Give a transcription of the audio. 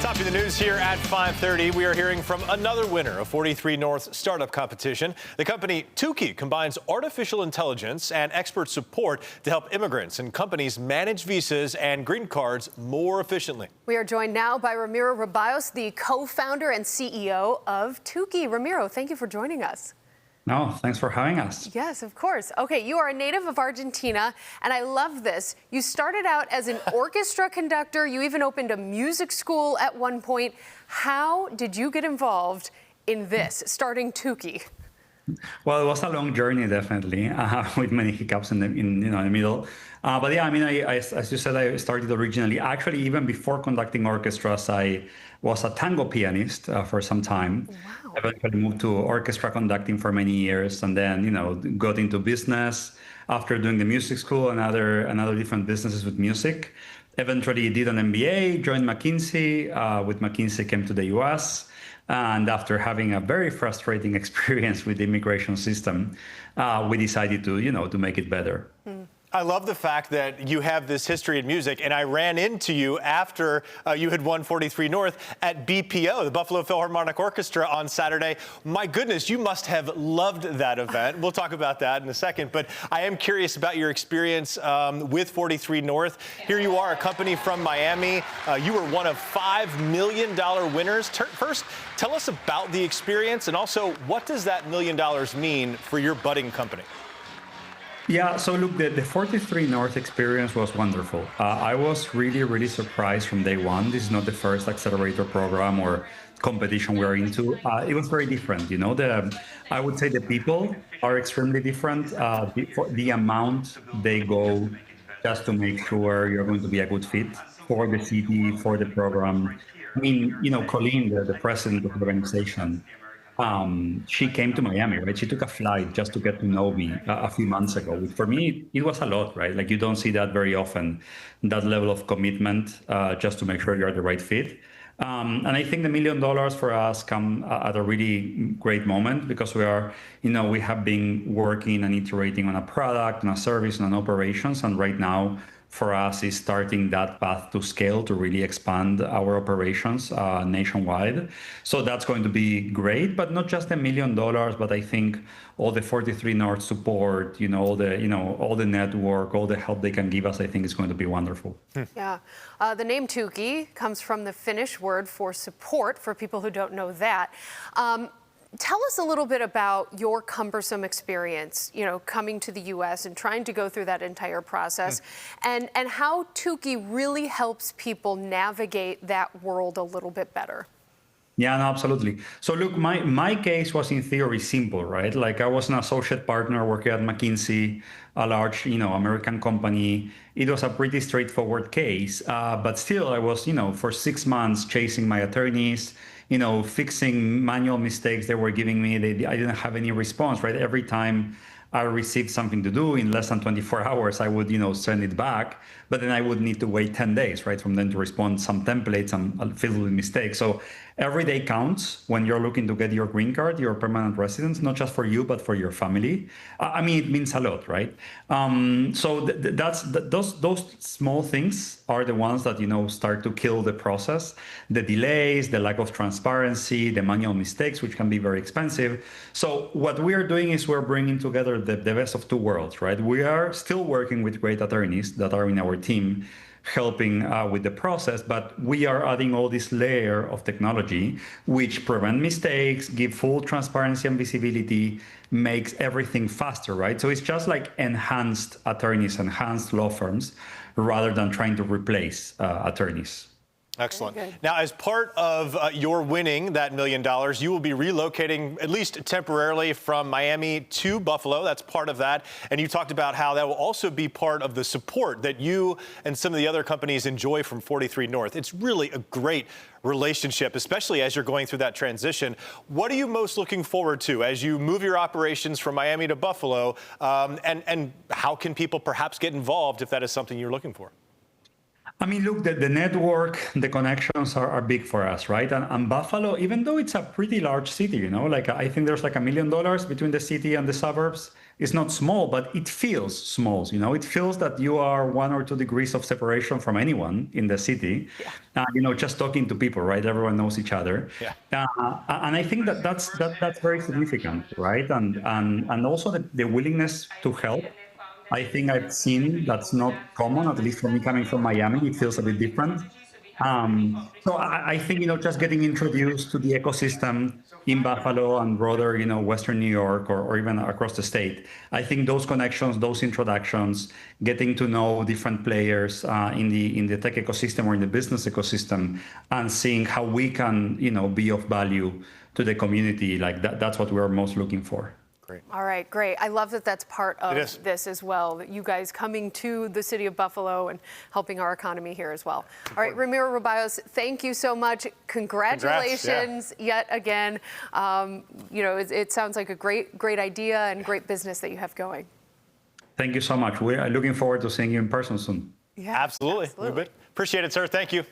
Topping the news here at 5:30, we are hearing from another winner of 43North startup competition. The company Tukki combines artificial intelligence and expert support to help immigrants and companies manage visas and green cards more efficiently. We are joined now by Ramiro Rabayos, the co-founder and CEO of Tukki. Ramiro, thank you for joining us. No, thanks for having us. Yes, of course. Okay, you are a native of Argentina, and I love this. You started out as an orchestra conductor. You even opened a music school at one point. How did you get involved in this, starting Tukki? Well, it was a long journey, definitely, with many hiccups in the middle. But yeah, I mean, as you said, I started originally. Actually, even before conducting orchestras, I was a tango pianist for some time. Wow. Eventually moved to orchestra conducting for many years, and then got into business after doing the music school and other different businesses with music. Eventually did an MBA, joined McKinsey. With McKinsey, came to the US. And after having a very frustrating experience with the immigration system, we decided to make it better. I love the fact that you have this history in music, and I ran into you after you had won 43 North at BPO, the Buffalo Philharmonic Orchestra, on Saturday. My goodness, you must have loved that event. We'll talk about that in a second, but I am curious about your experience with 43 North. Here you are, a company from Miami. You were one of $5 million winners. First, tell us about the experience, and also, what does that $1 million mean for your budding company? Yeah, so look, the 43 North experience was wonderful. I was really, really surprised from day one. This is not the first accelerator program or competition we're into. It was very different. I would say the people are extremely different. The amount they go just to make sure you're going to be a good fit for the city, for the program. I mean, Colleen, the president of the organization, she came to Miami, right? She took a flight just to get to know me a few months ago. For me, it was a lot, right? Like, you don't see that very often, that level of commitment just to make sure you're the right fit. And I think the $1 million for us come at a really great moment, because we have been working and iterating on a product, on a service, and on operations. And right now, for us, is starting that path to scale, to really expand our operations nationwide. So that's going to be great, but not just $1 million, but I think all the 43 North support, all the network, all the help they can give us, I think is going to be wonderful. Yeah. The name Tukki comes from the Finnish word for support, for people who don't know that. Tell us a little bit about your cumbersome experience, coming to the U.S. and trying to go through that entire process, and how Tukki really helps people navigate that world a little bit better. Yeah, no, absolutely. So look, my case was in theory simple, right? Like, I was an associate partner working at McKinsey, a large, American company. It was a pretty straightforward case, but still I was, for 6 months chasing my attorneys, fixing manual mistakes they were giving me. I didn't have any response, right? Every time I received something to do, in less than 24 hours, I would, send it back, but then I would need to wait 10 days, right, from then to respond. Some templates, filled with mistakes. So every day counts when you're looking to get your green card, your permanent residence, not just for you, but for your family. I mean, it means a lot, right? So those small things are the ones that, start to kill the process. The delays, the lack of transparency, the manual mistakes, which can be very expensive. So what we are doing is we're bringing together the best of two worlds, right? We are still working with great attorneys that are in our team, helping with the process, but we are adding all this layer of technology which prevent mistakes, give full transparency and visibility, makes everything faster, right? So it's just like enhanced attorneys, enhanced law firms, rather than trying to replace attorneys. Excellent. Now, as part of your winning that $1 million, you will be relocating, at least temporarily, from Miami to Buffalo. That's part of that. And you talked about how that will also be part of the support that you and some of the other companies enjoy from 43 North. It's really a great relationship, especially as you're going through that transition. What are you most looking forward to as you move your operations from Miami to Buffalo? And how can people perhaps get involved if that is something you're looking for? I mean, look, the network, the connections are big for us, right? And Buffalo, even though it's a pretty large city, like, I think there's like $1 million between the city and the suburbs. is not small, but it feels small. You know, it feels that you are 1 or 2 degrees of separation from anyone in the city. Yeah. You know, just talking to people, right? Everyone knows each other. Yeah. And I think that's very significant, right? And also the willingness to help. I think I've seen that's not common, at least for me coming from Miami. It feels a bit different. So I think, you know, just getting introduced to the ecosystem in Buffalo and broader, you know, Western New York or even across the state, I think those connections, those introductions, getting to know different players in the tech ecosystem or in the business ecosystem, and seeing how we can, you know, be of value to the community, like that's what we're most looking for. Great. All right, great. I love that that's part of is. this as well, that you guys coming to the city of Buffalo and helping our economy here as well. All right, Ramiro Rubios, thank you so much. Congratulations yet again. You know, it sounds like a great idea and great business that you have going. Thank you so much. We are looking forward to seeing you in person soon. Yeah, Absolutely. Appreciate it, sir. Thank you.